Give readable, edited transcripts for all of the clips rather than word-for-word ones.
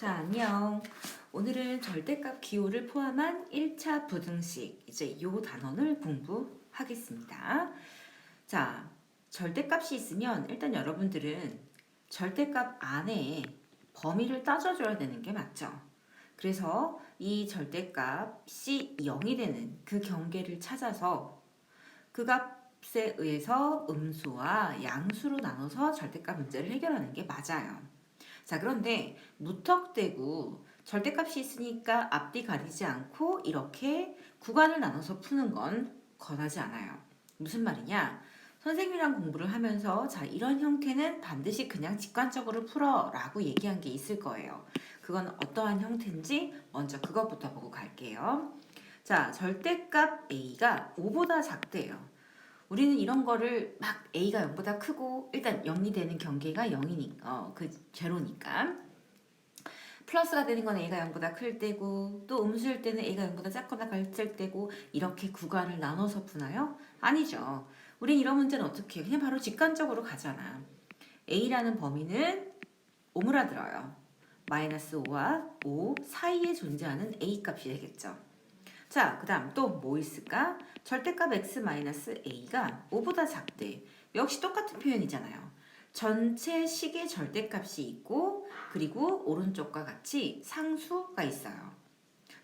자, 안녕. 오늘은 절대값 기호를 포함한 1차 부등식, 이제 요 단원을 공부하겠습니다. 자, 절대값이 있으면 일단 여러분들은 절대값 안에 범위를 따져줘야 되는 게 맞죠. 그래서 이 절대값이 0이 되는 그 경계를 찾아서 그 값에 의해서 음수와 양수로 나눠서 절대값 문제를 해결하는 게 맞아요. 자, 그런데 무턱대고 절대값이 있으니까 앞뒤 가리지 않고 이렇게 구간을 나눠서 푸는 건 권하지 않아요. 무슨 말이냐? 선생님이랑 공부를 하면서 자, 이런 형태는 반드시 그냥 직관적으로 풀어 라고 얘기한 게 있을 거예요. 그건 어떠한 형태인지 먼저 그것부터 보고 갈게요. 자, 절대값 A가 5보다 작대요. 우리는 이런 거를 막 A가 0보다 크고 일단 0이 되는 경계가 0이니까 그 제로니까 플러스가 되는 건 A가 0보다 클 때고 또 음수일 때는 A가 0보다 작거나 같을 때고 이렇게 구간을 나눠서 푸나요? 아니죠. 우린 이런 문제는 어떻게 해요? 그냥 바로 직관적으로 가잖아. A라는 범위는 오므라들어요. 마이너스 5와 5 사이에 존재하는 A 값이 되겠죠. 자, 그 다음 또 뭐 있을까? 절대값 x-a가 5보다 작대. 역시 똑같은 표현이잖아요. 전체 식의 절대값이 있고 그리고 오른쪽과 같이 상수가 있어요.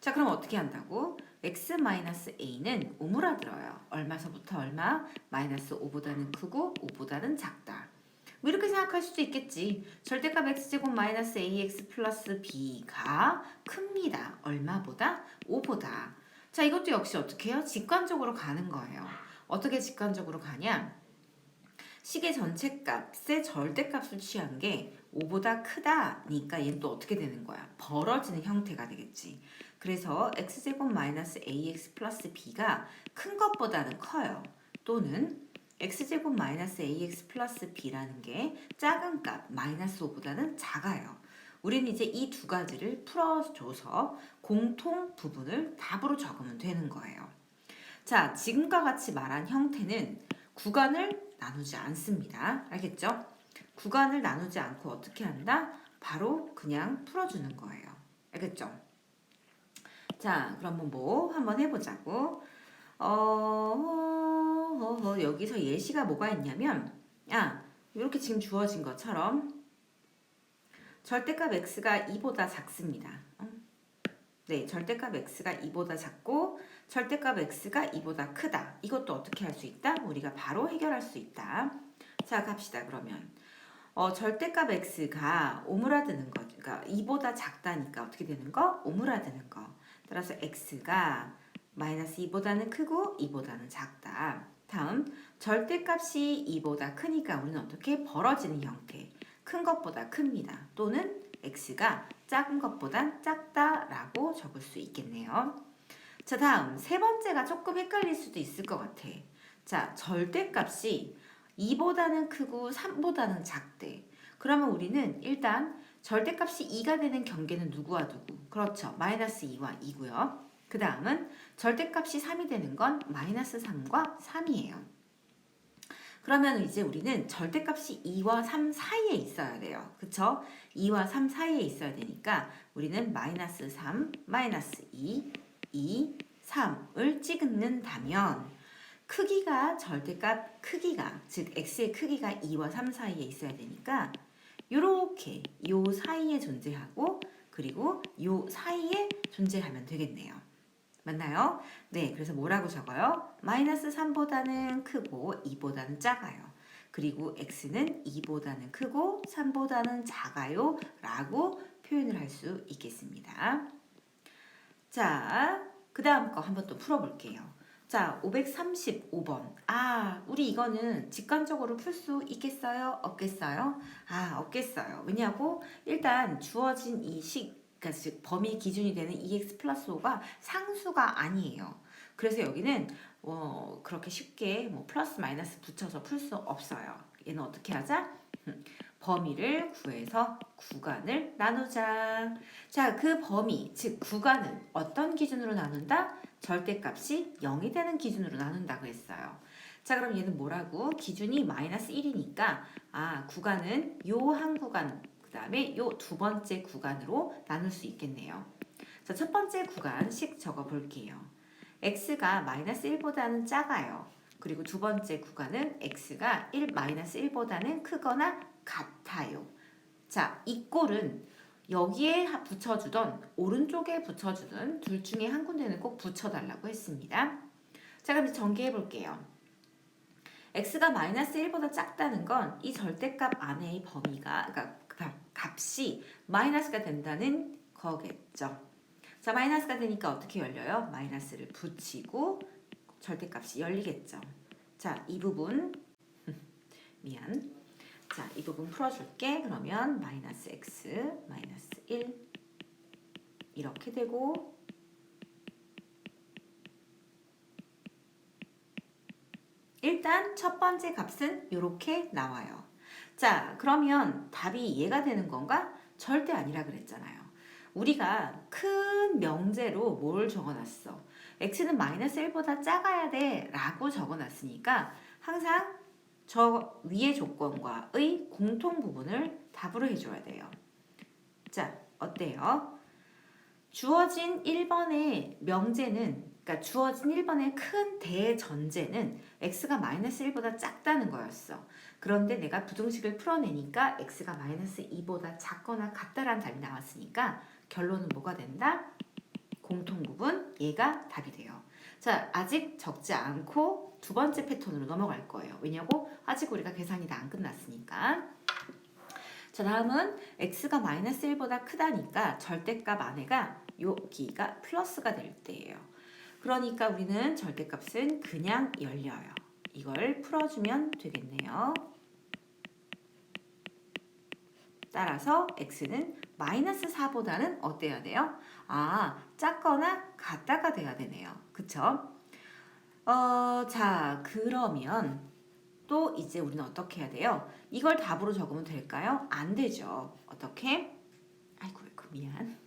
자, 그럼 어떻게 한다고? x-a는 오므라들어요. 얼마서부터 얼마? 마이너스 5보다는 크고 5보다는 작다. 뭐 이렇게 생각할 수도 있겠지. 절대값 x제곱 마이너스 ax 플러스 b가 큽니다. 얼마보다? 5보다. 자, 이것도 역시 어떻게 해요? 직관적으로 가는 거예요. 어떻게 직관적으로 가냐? 식의 전체 값의 절대값을 취한 게 5보다 크다니까 얘는 또 어떻게 되는 거야? 벌어지는 형태가 되겠지. 그래서 x제곱 마이너스 ax 플러스 b가 큰 것보다는 커요. 또는 x제곱 마이너스 ax 플러스 b라는 게 작은 값 마이너스 5보다는 작아요. 우리는 이제 이 두 가지를 풀어줘서 공통 부분을 답으로 적으면 되는 거예요. 자, 지금과 같이 말한 형태는 구간을 나누지 않습니다. 알겠죠? 구간을 나누지 않고 어떻게 한다? 바로 그냥 풀어주는 거예요. 알겠죠? 자, 그럼 뭐 한번 해보자고. 여기서 예시가 뭐가 있냐면, 이렇게 지금 주어진 것처럼 절대값 x가 2보다 작습니다. 네, 절대값 x가 2보다 작고 절대값 x가 2보다 크다. 이것도 어떻게 할 수 있다? 우리가 바로 해결할 수 있다. 자, 갑시다. 그러면 절대값 x가 오므라드는 거, 그러니까 2보다 작다니까 어떻게 되는 거? 오므라드는 거. 따라서 x가 마이너스 2보다는 크고 2보다는 작다. 다음, 절대값이 2보다 크니까 우리는 어떻게? 벌어지는 형태. 큰 것보다 큽니다. 또는 x가 작은 것보단 작다라고 적을 수 있겠네요. 자, 다음 세 번째가 조금 헷갈릴 수도 있을 것 같아. 자, 절대값이 2보다는 크고 3보다는 작대. 그러면 우리는 일단 절대값이 2가 되는 경계는 누구와 누구? 그렇죠. 마이너스 2와 2고요. 그 다음은 절대값이 3이 되는 건 마이너스 3과 3이에요. 그러면 이제 우리는 절대값이 2와 3 사이에 있어야 돼요. 그쵸? 2와 3 사이에 있어야 되니까 우리는 마이너스 3, 마이너스 2, 2, 3을 찍는다면 크기가 절대값 크기가 즉 x의 크기가 2와 3 사이에 있어야 되니까 요렇게 요 사이에 존재하고 그리고 요 사이에 존재하면 되겠네요. 맞나요? 네, 그래서 뭐라고 적어요? 마이너스 3보다는 크고 2보다는 작아요. 그리고 x는 2보다는 크고 3보다는 작아요 라고 표현을 할 수 있겠습니다. 자, 그 다음 거 한번 또 풀어볼게요. 자, 535번. 우리 이거는 직관적으로 풀 수 있겠어요? 없겠어요? 없겠어요. 왜냐고? 일단 주어진 이 그러니까 즉 범위 기준이 되는 2x 플러스 5가 상수가 아니에요. 그래서 여기는 그렇게 쉽게 뭐 플러스 마이너스 붙여서 풀 수 없어요. 얘는 어떻게 하자? 범위를 구해서 구간을 나누자. 자, 그 범위, 즉 구간은 어떤 기준으로 나눈다? 절대값이 0이 되는 기준으로 나눈다고 했어요. 자, 그럼 얘는 뭐라고? 기준이 마이너스 1이니까 구간은 요 한 구간, 그 다음에 요 두 번째 구간으로 나눌 수 있겠네요. 자, 첫 번째 구간씩 적어 볼게요. x가 마이너스 1보다는 작아요. 그리고 두 번째 구간은 x가 1-1보다는 크거나 같아요. 자, 이 꼴은 여기에 붙여주던 오른쪽에 붙여주던 둘 중에 한 군데는 꼭 붙여달라고 했습니다. 자, 그럼 이제 전개해 볼게요. x가 마이너스 1보다 작다는 건 이 절대값 안에의 범위가, 그러니까 값이 마이너스가 된다는 거겠죠. 자, 마이너스가 되니까 어떻게 열려요? 마이너스를 붙이고 절대값이 열리겠죠. 자, 이 부분 미안. 자, 이 부분 풀어줄게. 그러면 마이너스 x 마이너스 1 이렇게 되고 일단 첫 번째 값은 이렇게 나와요. 자, 그러면 답이 얘가 되는 건가? 절대 아니라 그랬잖아요. 우리가 큰 명제로 뭘 적어놨어? x는 마이너스 1보다 작아야 돼 라고 적어놨으니까 항상 저 위의 조건과의 공통 부분을 답으로 해줘야 돼요. 자, 어때요? 주어진 1번의 명제는, 그러니까 주어진 1번의 큰 대전제는 x가 마이너스 1보다 작다는 거였어. 그런데 내가 부등식을 풀어내니까 x가 마이너스 2보다 작거나 같다라는 답이 나왔으니까 결론은 뭐가 된다? 공통 부분, 얘가 답이 돼요. 자, 아직 적지 않고 두 번째 패턴으로 넘어갈 거예요. 왜냐고? 아직 우리가 계산이 다 안 끝났으니까. 자, 다음은 x가 마이너스 1보다 크다니까 절대값 안에가 여기가 플러스가 될 때예요. 그러니까 우리는 절대값은 그냥 열려요. 이걸 풀어주면 되겠네요. 따라서 x는 마이너스 4보다는 어때야 돼요? 아, 작거나 같다가 돼야 되네요. 그쵸? 자, 그러면 또 이제 우리는 어떻게 해야 돼요? 이걸 답으로 적으면 될까요? 안 되죠. 어떻게? 아이고, 미안.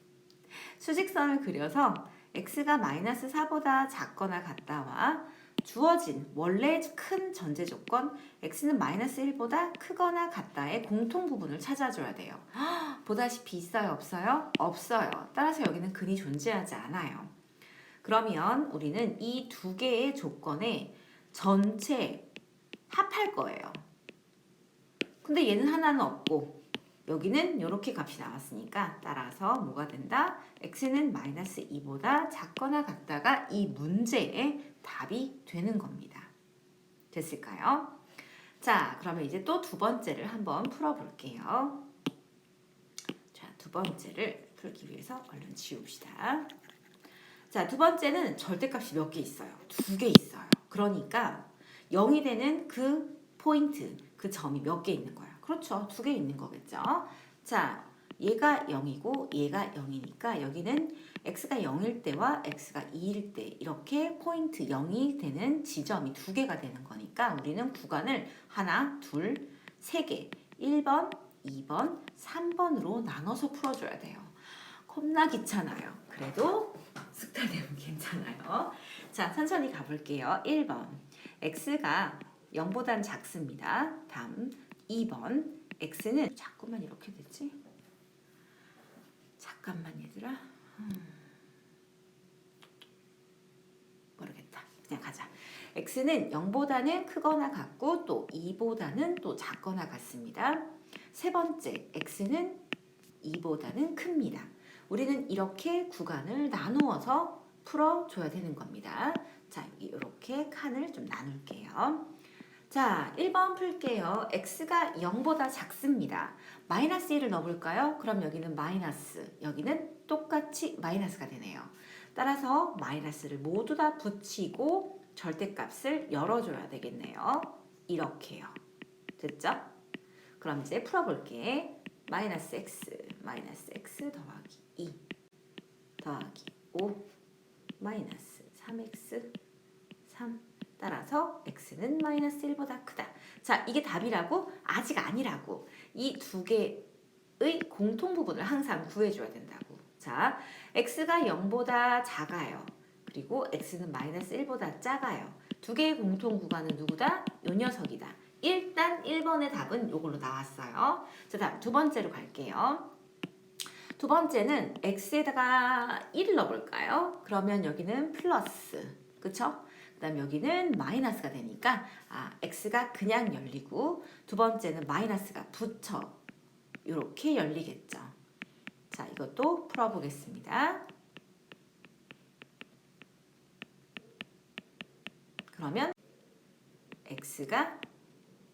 수직선을 그려서 x가 마이너스 4보다 작거나 같다와 주어진 원래 큰 전제 조건 x는 마이너스 1보다 크거나 같다의 공통 부분을 찾아줘야 돼요. 보다시피 있어요? 없어요? 없어요. 따라서 여기는 근이 존재하지 않아요. 그러면 우리는 이 두 개의 조건에 전체 합할 거예요. 근데 얘는 하나는 없고 여기는 이렇게 값이 나왔으니까 따라서 뭐가 된다? x는 마이너스 2보다 작거나 같다가 이 문제의 답이 되는 겁니다. 됐을까요? 자, 그러면 이제 또 두 번째를 한번 풀어볼게요. 자, 두 번째를 풀기 위해서 얼른 지웁시다. 자, 두 번째는 절대값이 몇 개 있어요? 두 개 있어요. 그러니까 0이 되는 그 포인트, 그 점이 몇 개 있는 거야? 그렇죠. 두 개 있는 거겠죠. 자, 얘가 0이고 얘가 0이니까 여기는 x가 0일 때와 x가 2일 때 이렇게 포인트 0이 되는 지점이 두 개가 되는 거니까 우리는 구간을 하나, 둘, 세 개, 1번, 2번, 3번으로 나눠서 풀어줘야 돼요. 겁나 귀찮아요. 그래도 숙달되면 괜찮아요. 자, 천천히 가볼게요. 1번, x가 0보단 작습니다. 다음 2번, x는 자꾸만 이렇게 되지? 잠깐만 얘들아. 모르겠다. 그냥 가자. x는 0보다는 크거나 같고 또 2보다는 또 작거나 같습니다. 세 번째, x는 2보다는 큽니다. 우리는 이렇게 구간을 나누어서 풀어줘야 되는 겁니다. 자, 이렇게 칸을 좀 나눌게요. 자, 1번 풀게요. x가 0보다 작습니다. 마이너스 1을 넣어볼까요? 그럼 여기는 마이너스, 여기는 똑같이 마이너스가 되네요. 따라서 마이너스를 모두 다 붙이고 절대값을 열어줘야 되겠네요. 이렇게요. 됐죠? 그럼 이제 풀어볼게. 마이너스 x 더하기 2 더하기 5 마이너스 3x 3 따라서 x는 마이너스 1보다 크다. 자, 이게 답이라고? 아직 아니라고. 이 두 개의 공통 부분을 항상 구해줘야 된다고. 자, x가 0보다 작아요. 그리고 x는 마이너스 1보다 작아요. 두 개의 공통 구간은 누구다? 요 녀석이다. 일단 1번의 답은 이걸로 나왔어요. 자, 다음 두 번째로 갈게요. 두 번째는 x에다가 1을 넣어볼까요? 그러면 여기는 플러스, 그쵸? 그 다음 여기는 마이너스가 되니까 x가 그냥 열리고 두 번째는 마이너스가 붙여 이렇게 열리겠죠. 자, 이것도 풀어보겠습니다. 그러면 x가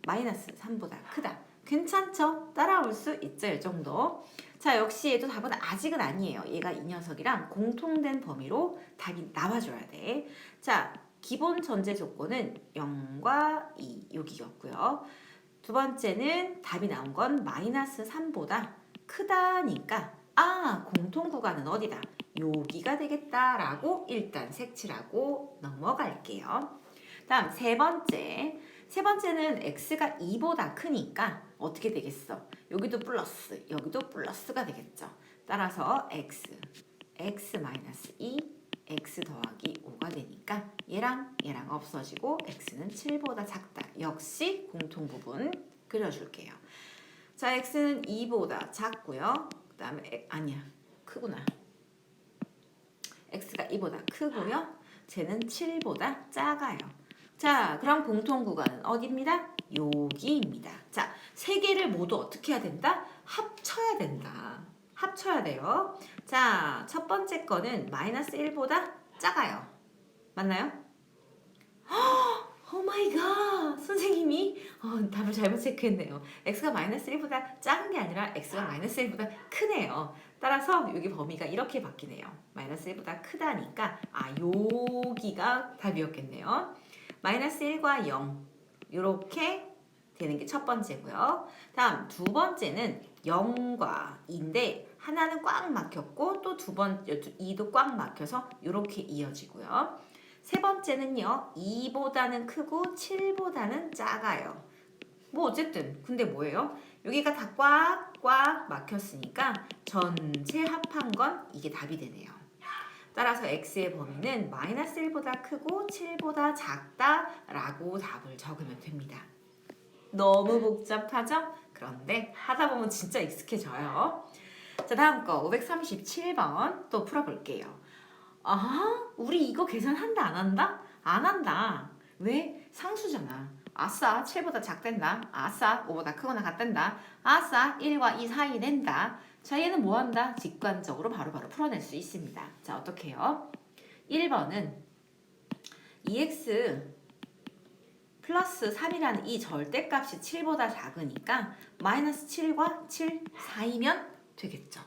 마이너스 3보다 크다. 괜찮죠? 따라올 수 있죠, 이 정도. 자, 역시 얘도 답은 아직은 아니에요. 얘가 이 녀석이랑 공통된 범위로 답이 나와줘야 돼. 자, 기본 전제 조건은 0과 2 여기였고요. 두 번째는 답이 나온 건 마이너스 3보다 크다니까 공통 구간은 어디다? 여기가 되겠다라고 일단 색칠하고 넘어갈게요. 다음 세 번째는 x가 2보다 크니까 어떻게 되겠어? 여기도 플러스, 여기도 플러스가 되겠죠. 따라서 x 마이너스 2, x 더하기 5가 되니까 얘랑 없어지고 x는 7보다 작다. 역시 공통 부분 그려줄게요. 자, x는 2보다 작고요. 그 다음에 아니야, 크구나. x가 2보다 크고요. 쟤는 7보다 작아요. 자, 그럼 공통 구간은 어디입니다? 여기입니다. 자, 세 개를 모두 어떻게 해야 된다? 합쳐야 된다. 합쳐야 돼요. 자, 첫 번째 거는 마이너스 1보다 작아요. 맞나요? 오 마이 갓! 선생님이 답을 잘못 체크했네요. x가 마이너스 1보다 작은 게 아니라 x가 마이너스 1보다 크네요. 따라서 여기 범위가 이렇게 바뀌네요. 마이너스 1보다 크다니까 여기가 답이었겠네요. 마이너스 1과 0 이렇게 되는 게 첫 번째고요. 다음 두 번째는 0과 2인데 하나는 꽉 막혔고 또 2도 꽉 막혀서 이렇게 이어지고요. 세 번째는요. 2보다는 크고 7보다는 작아요. 뭐 어쨌든 근데 뭐예요? 여기가 다 꽉꽉 막혔으니까 전체 합한 건 이게 답이 되네요. 따라서 x의 범위는 마이너스 1보다 크고 7보다 작다라고 답을 적으면 됩니다. 너무 복잡하죠? 그런데 하다 보면 진짜 익숙해져요. 자, 다음 거 537번 또 풀어볼게요. 우리 이거 계산한다 안 한다? 안 한다. 왜? 상수잖아. 아싸 7보다 작댄다. 아싸 5보다 크거나 같댄다. 아싸 1과 2 사이 낸다. 자, 얘는 뭐 한다? 직관적으로 바로바로 풀어낼 수 있습니다. 자, 어떻게 해요? 1번은 2x 플러스 3이라는 이 절대값이 7보다 작으니까 마이너스 7과 7 사이면 되겠죠.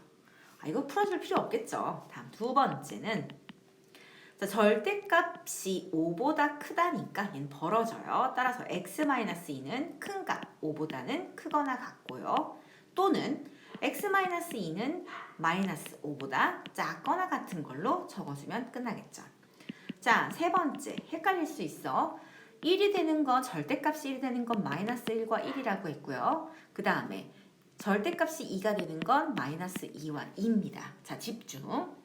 이거 풀어줄 필요 없겠죠. 다음 두 번째는 자, 절대값이 5보다 크다니까 얘는 벌어져요. 따라서 x-2는 큰 값 5보다는 크거나 같고요. 또는 x-2는 마이너스 5보다 작거나 같은 걸로 적어주면 끝나겠죠. 자, 세 번째 헷갈릴 수 있어. 1이 되는 건 절대값이 1이 되는 건 마이너스 1과 1이라고 했고요. 그 다음에 절대값이 2가 되는 건 마이너스 2와 2입니다. 자, 집중.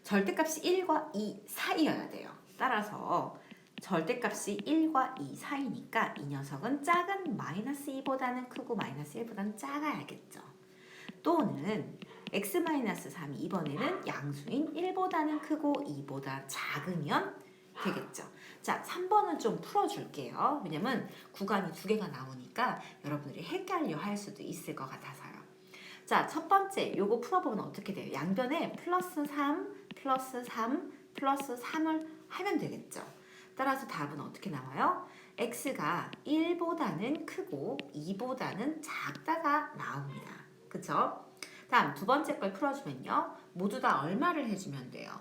절대값이 1과 2 사이여야 돼요. 따라서 절대값이 1과 2 사이니까 이 녀석은 작은 마이너스 2보다는 크고 마이너스 1보다는 작아야겠죠. 또는 x-3이 이번에는 양수인 1보다는 크고 2보다 작으면 되겠죠. 자, 3번은 좀 풀어줄게요. 왜냐면 구간이 두 개가 나오니까 여러분들이 헷갈려 할 수도 있을 것 같아서요. 자, 첫 번째 요거 풀어보면 어떻게 돼요? 양변에 플러스 3, 플러스 3, 플러스 3을 하면 되겠죠. 따라서 답은 어떻게 나와요? x가 1보다는 크고 2보다는 작다가 나옵니다. 그쵸? 다음 두 번째 걸 풀어주면요. 모두 다 얼마를 해주면 돼요?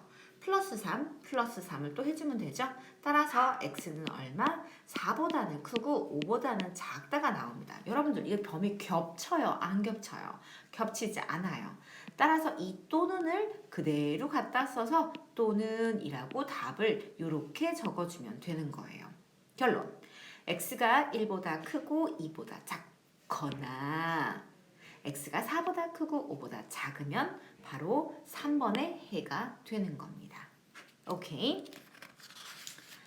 플러스 3, 플러스 3을 또 해주면 되죠? 따라서 x는 얼마? 4보다는 크고 5보다는 작다가 나옵니다. 여러분들 이거 범위 겹쳐요? 안 겹쳐요? 겹치지 않아요. 따라서 이 또는을 그대로 갖다 써서 또는이라고 답을 이렇게 적어주면 되는 거예요. 결론. x가 1보다 크고 2보다 작거나 x가 4보다 크고 5보다 작으면 바로 3번의 해가 되는 겁니다. 오케이.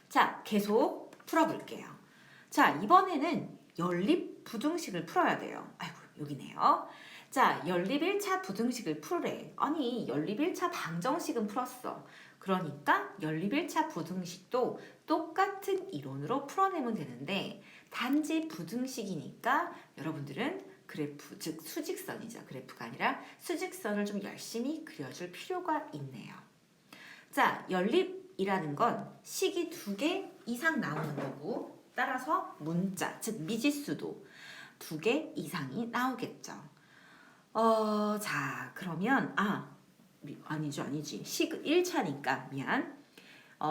자, 계속 풀어볼게요. 자, 이번에는 연립 부등식을 풀어야 돼요. 아이고 여기네요. 자, 연립 1차 부등식을 풀으래. 아니 연립 1차 방정식은 풀었어. 그러니까 연립 1차 부등식도 똑같은 이론으로 풀어내면 되는데 단지 부등식이니까 여러분들은 그래프, 즉 수직선이죠. 그래프가 아니라 수직선을 좀 열심히 그려줄 필요가 있네요. 자, 연립이라는 건 식이 2개 이상 나오는 거고 따라서 문자, 즉 미지수도 2개 이상이 나오겠죠. 자, 그러면 아니지. 식 1차니까 미안.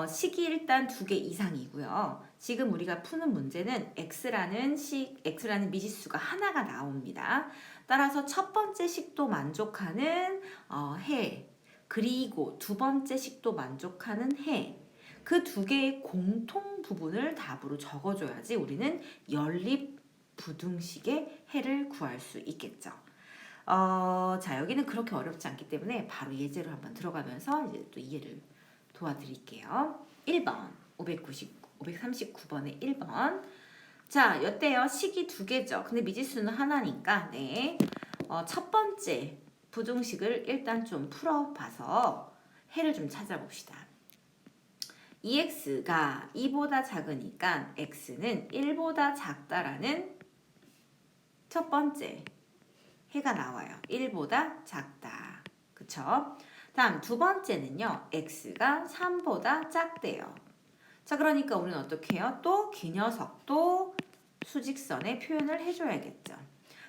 식이 일단 2개 이상이고요. 지금 우리가 푸는 문제는 x라는 미지수가 하나가 나옵니다. 따라서 첫 번째 식도 만족하는 해, 그리고 두 번째 식도 만족하는 해, 그 2개의 공통 부분을 답으로 적어줘야지 우리는 연립 부등식의 해를 구할 수 있겠죠. 자, 여기는 그렇게 어렵지 않기 때문에 바로 예제로 한번 들어가면서 이제 또 이해를 도와드릴게요. 1번 539번의 1번. 자, 여때요. 식이 2개죠. 근데 미지수는 하나니까 네. 첫 번째 부등식을 일단 좀 풀어봐서 해를 좀 찾아봅시다. 2x가 2보다 작으니까 x는 1보다 작다라는 첫 번째 해가 나와요. 1보다 작다. 그쵸? 다음 두 번째는요. x가 3보다 작대요. 자, 그러니까 우리는 어떻게 해요? 또 그 녀석도 수직선에 표현을 해줘야겠죠.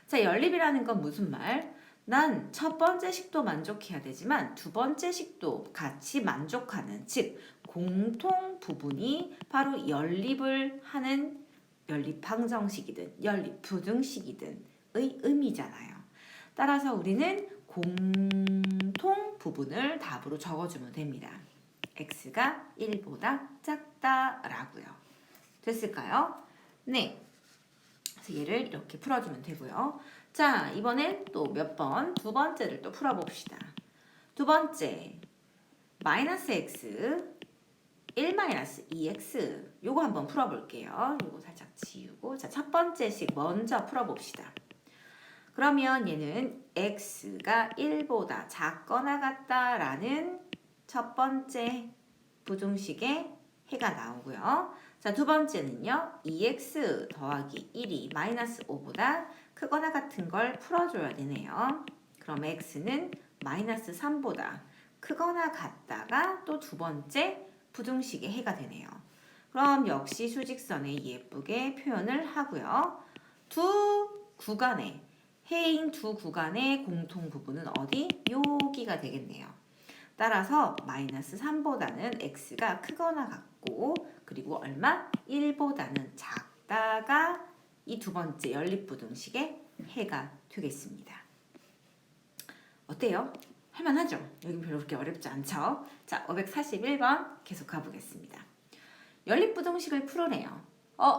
자, 연립이라는 건 무슨 말? 난 첫 번째 식도 만족해야 되지만 두 번째 식도 같이 만족하는, 즉 공통 부분이 바로 연립을 하는 연립 방정식이든 연립 부등식이든 의 의미잖아요. 따라서 우리는 공통 부분을 답으로 적어주면 됩니다. x가 1보다 작다라고요. 됐을까요? 네. 그래서 얘를 이렇게 풀어주면 되고요. 자, 이번엔 또 몇 번? 두 번째를 또 풀어봅시다. 두 번째, 마이너스 x, 1-2x 요거 한번 풀어볼게요. 요거 살짝 지우고 자, 첫 번째식 먼저 풀어봅시다. 그러면 얘는 x가 1보다 작거나 같다라는 첫 번째 부등식의 해가 나오고요. 자, 두 번째는요. 2x 더하기 1이 마이너스 5보다 크거나 같은 걸 풀어줘야 되네요. 그럼 x는 마이너스 3보다 크거나 같다가 또 두 번째 부등식의 해가 되네요. 그럼 역시 수직선에 예쁘게 표현을 하고요. 두 구간의 해인 두 구간의 공통 부분은 어디? 여기가 되겠네요. 따라서 마이너스 3보다는 x가 크거나 같고 그리고 얼마? 1보다는 작다가 이 두 번째 연립부등식의 해가 되겠습니다. 어때요? 할만하죠? 여긴 별로 그렇게 어렵지 않죠? 자, 541번 계속 가보겠습니다. 연립부등식을 풀어내요.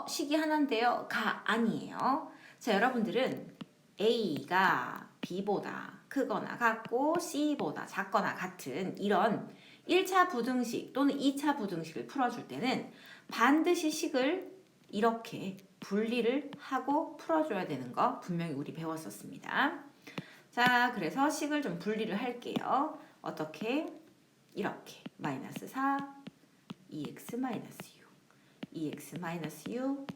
식이 하나인데요. 가 아니에요. 자, 여러분들은 A가 B보다 크거나 같고 C보다 작거나 같은 이런 1차 부등식 또는 2차 부등식을 풀어줄 때는 반드시 식을 이렇게 분리를 하고 풀어줘야 되는 거 분명히 우리 배웠었습니다. 자, 그래서 식을 좀 분리를 할게요. 어떻게? 이렇게 마이너스 4, 2x 마이너스 6, 2x 마이너스 6,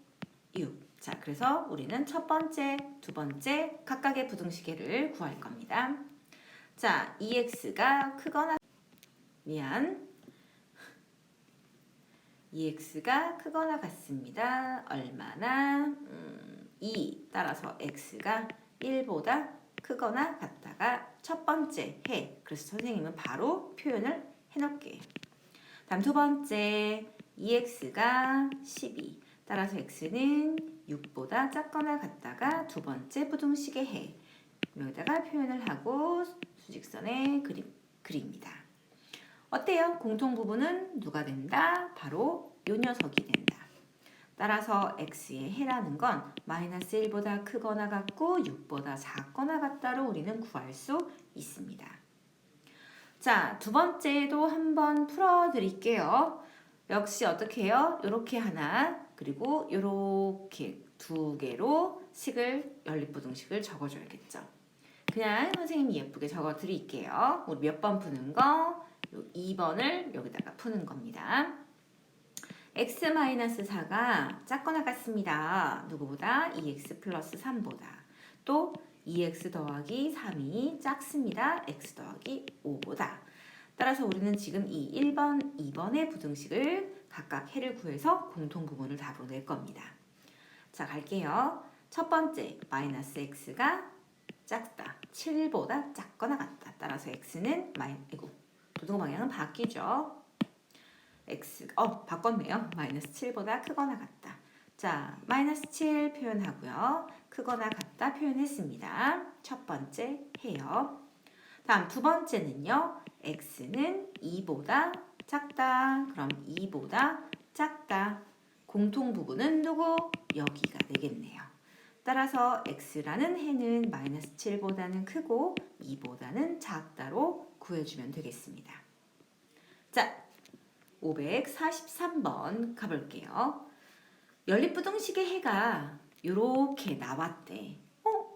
6. 자, 그래서 우리는 첫 번째, 두 번째 각각의 부등식해를 구할 겁니다. 자, 2x가 크거나 2x가 크거나 같습니다. 얼마나? 2 따라서 x가 1보다 크거나 같다가 첫 번째 해. 그래서 선생님은 바로 표현을 해놓을게요. 다음 두 번째 2x가 12 따라서 x는 6보다 작거나 같다가 두 번째 부등식의 해. 여기다가 표현을 하고 수직선에 그립니다. 어때요? 공통 부분은 누가 된다? 바로 요 녀석이 된다. 따라서 x의 해라는 건 마이너스 1보다 크거나 같고 6보다 작거나 같다로 우리는 구할 수 있습니다. 자, 두 번째도 한번 풀어드릴게요. 역시 어떻게 해요? 요렇게 하나, 그리고 요렇게 두 개로 연립부등식을 적어줘야겠죠. 그냥 선생님이 예쁘게 적어 드릴게요. 우리 몇 번 푸는 거? 2번을 여기다가 푸는 겁니다. x-4가 작거나 같습니다. 누구보다? 2x 플러스 3보다. 또 2x 더하기 3이 작습니다. x 더하기 5보다. 따라서 우리는 지금 이 1번, 2번의 부등식을 각각 해를 구해서 공통부분을 답으로 낼 겁니다. 자, 갈게요. 첫 번째, 마이너스 x가 작다. 7보다 작거나 같다. 따라서 x는 도등 방향은 바뀌죠. 바꿨네요. 마이너스 7보다 크거나 같다. 자, 마이너스 7 표현하고요. 크거나 같다 표현했습니다. 첫 번째 해요. 다음 두 번째는요. x는 2보다 작다. 그럼 2보다 작다. 공통 부분은 누구? 여기가 되겠네요. 따라서 x라는 해는 마이너스 7보다는 크고 2보다는 작다로 구해주면 되겠습니다. 자, 543번 가볼게요. 연립부등식의 해가 이렇게 나왔대.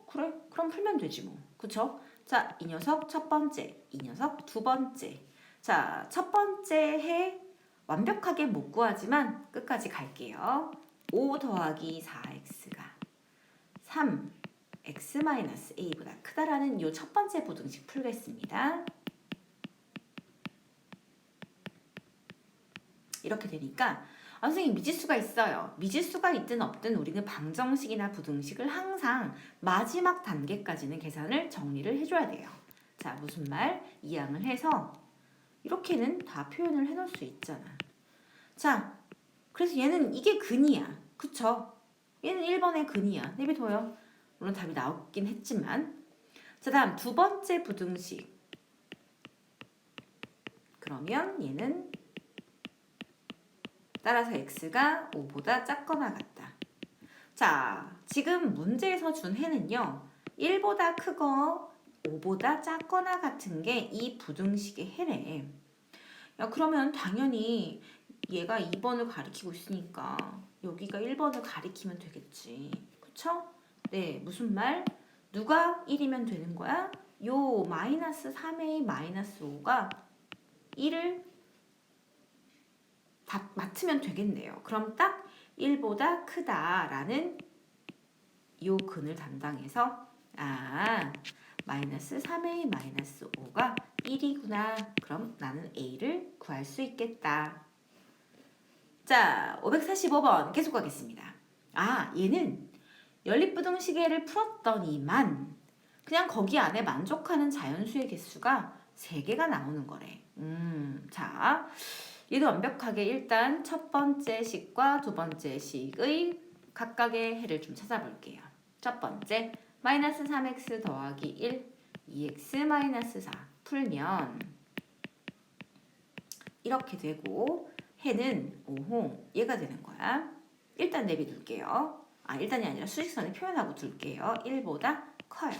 그래? 그럼 풀면 되지 뭐. 그쵸? 자, 이 녀석 첫 번째, 이 녀석 두 번째. 자, 첫 번째 해 완벽하게 못 구하지만 끝까지 갈게요. 5 더하기 4x가 3x-a보다 크다라는 이 첫 번째 부등식 풀겠습니다. 이렇게 되니까 선생님 미지수가 있어요. 미지수가 있든 없든 우리는 방정식이나 부등식을 항상 마지막 단계까지는 계산을 정리를 해줘야 돼요. 자, 무슨 말? 이항을 해서 이렇게는 다 표현을 해놓을 수 있잖아. 자, 그래서 얘는 이게 근이야. 그쵸? 얘는 1번의 근이야. 내비둬요. 물론 답이 나오긴 했지만. 자, 다음 두 번째 부등식. 그러면 얘는 따라서 x가 5보다 작거나 같다. 자, 지금 문제에서 준 해는요. 1보다 크고 5보다 작거나 같은 게 이 부등식의 해래. 야, 그러면 당연히 얘가 2번을 가리키고 있으니까 여기가 1번을 가리키면 되겠지. 그쵸? 네, 무슨 말? 누가 1이면 되는 거야? 요 마이너스 3a 마이너스 5가 1을 다 맞추면 되겠네요. 그럼 딱 1보다 크다라는 요 근을 담당해서 마이너스 3a 마이너스 5가 1이구나. 그럼 나는 a를 구할 수 있겠다. 자, 545번 계속 가겠습니다. 얘는 연립부등식의 풀었더니만 그냥 거기 안에 만족하는 자연수의 개수가 3개가 나오는 거래. 자, 얘도 완벽하게 일단 첫 번째 식과 두 번째 식의 각각의 해를 좀 찾아볼게요. 첫 번째, 마이너스 3x 더하기 1, 2x 마이너스 4 풀면 이렇게 되고 해는 얘가 되는 거야. 일단 내비둘게요. 일단이 아니라 수직선에 표현하고 둘게요. 1보다 커요.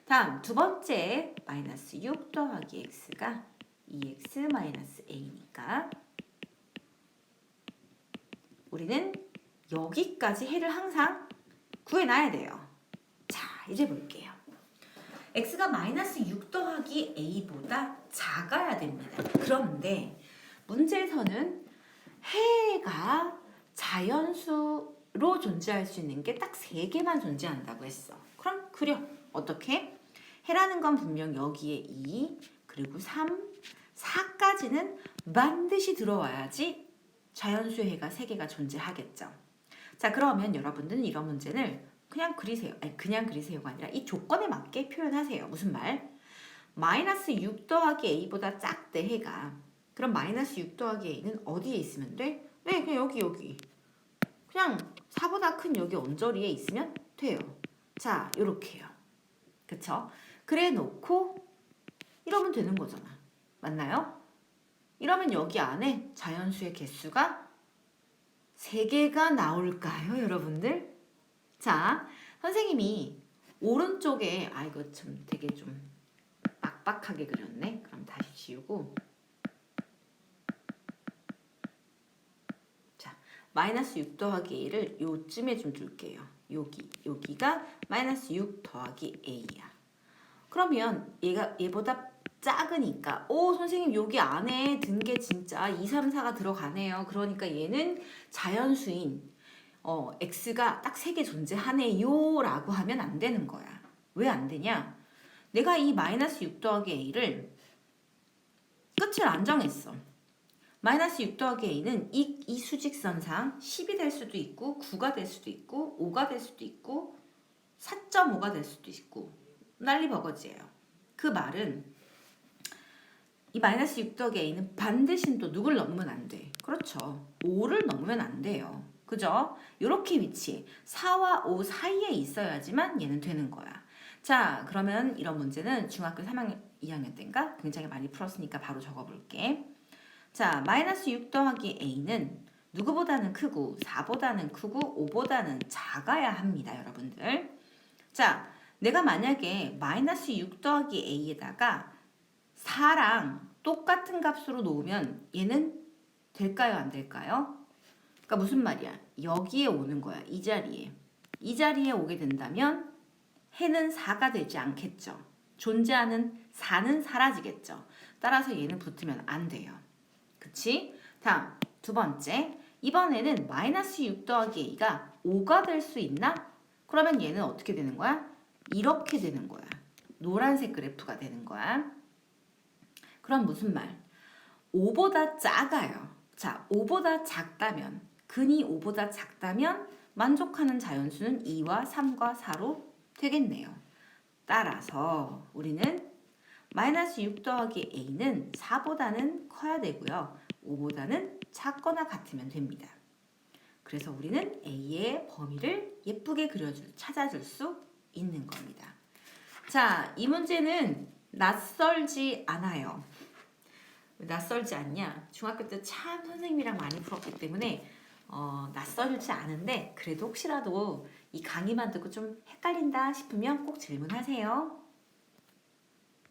다음 두 번째, 마이너스 6 더하기 x가 2x 마이너스 a니까 우리는 여기까지 해를 항상 구해놔야 돼요. 자, 이제 볼게요. x가 마이너스 6 더하기 a보다 작아야 됩니다. 그런데 문제에서는 해가 자연수로 존재할 수 있는 게 딱 3개만 존재한다고 했어. 그럼 그려. 어떻게? 해라는 건 분명 여기에 2, 그리고 3, 4까지는 반드시 들어와야지 자연수의 해가 3개가 존재하겠죠. 자, 그러면 여러분들은 이런 문제를 그냥 그리세요. 그냥 그리세요가 아니라 이 조건에 맞게 표현하세요. 무슨 말? 마이너스 6 더하기 a보다 작대 해가. 그럼 마이너스 6 더하기 a는 어디에 있으면 돼? 네, 그냥 여기. 그냥 4보다 큰 여기 언저리에 있으면 돼요. 자, 요렇게요. 그쵸? 그래 놓고 이러면 되는 거잖아. 맞나요? 이러면 여기 안에 자연수의 개수가 3개가 나올까요, 여러분들? 자, 선생님이 오른쪽에 이거 좀 되게 좀 빡빡하게 그렸네. 그럼 다시 지우고. 자, 마이너스 6 더하기 a를 요쯤에 좀 둘게요. 여기가 마이너스 6 더하기 a야. 그러면 얘보다 작으니까 선생님 여기 안에 든 게 진짜 2, 3, 4가 들어가네요. 그러니까 얘는 자연수인 x가 딱 3개 존재하네요 라고 하면 안 되는 거야. 왜 안 되냐? 내가 이 마이너스 6 더하기 a를 끝을 안 정했어. 마이너스 6 더하기 a는 이 수직선상 10이 될 수도 있고 9가 될 수도 있고 5가 될 수도 있고 4.5가 될 수도 있고 난리버거지예요. 그 말은 이 마이너스 6 더하기 a는 반드시 또 누굴 넘으면 안 돼. 그렇죠. 5를 넘으면 안 돼요. 그죠? 이렇게 위치해. 4와 5 사이에 있어야지만 얘는 되는 거야. 자, 그러면 이런 문제는 중학교 3학년, 2학년 때인가 굉장히 많이 풀었으니까 바로 적어볼게. 자, 마이너스 6 더하기 a는 누구보다는 크고 4보다는 크고 5보다는 작아야 합니다. 여러분들. 자, 내가 만약에 마이너스 6 더하기 a에다가 4랑 똑같은 값으로 놓으면 얘는 될까요? 안 될까요? 그러니까 무슨 말이야? 여기에 오는 거야. 이 자리에. 이 자리에 오게 된다면 해는 4가 되지 않겠죠. 존재하는 4는 사라지겠죠. 따라서 얘는 붙으면 안 돼요. 그치? 다음 두 번째. 이번에는 마이너스 6 더하기 a가 5가 될 수 있나? 그러면 얘는 어떻게 되는 거야? 이렇게 되는 거야. 노란색 그래프가 되는 거야. 그럼 무슨 말? 5보다 작아요. 자, 5보다 작다면, 근이 5보다 작다면 만족하는 자연수는 2와 3과 4로 되겠네요. 따라서 우리는 마이너스 6 더하기 a는 4보다는 커야 되고요. 5보다는 작거나 같으면 됩니다. 그래서 우리는 a의 범위를 예쁘게 찾아줄 수 있는 겁니다. 자, 이 문제는 낯설지 않아요. 왜 낯설지 않냐? 중학교 때 참 선생님이랑 많이 풀었기 때문에 낯설지 않은데 그래도 혹시라도 이 강의만 듣고 좀 헷갈린다 싶으면 꼭 질문하세요.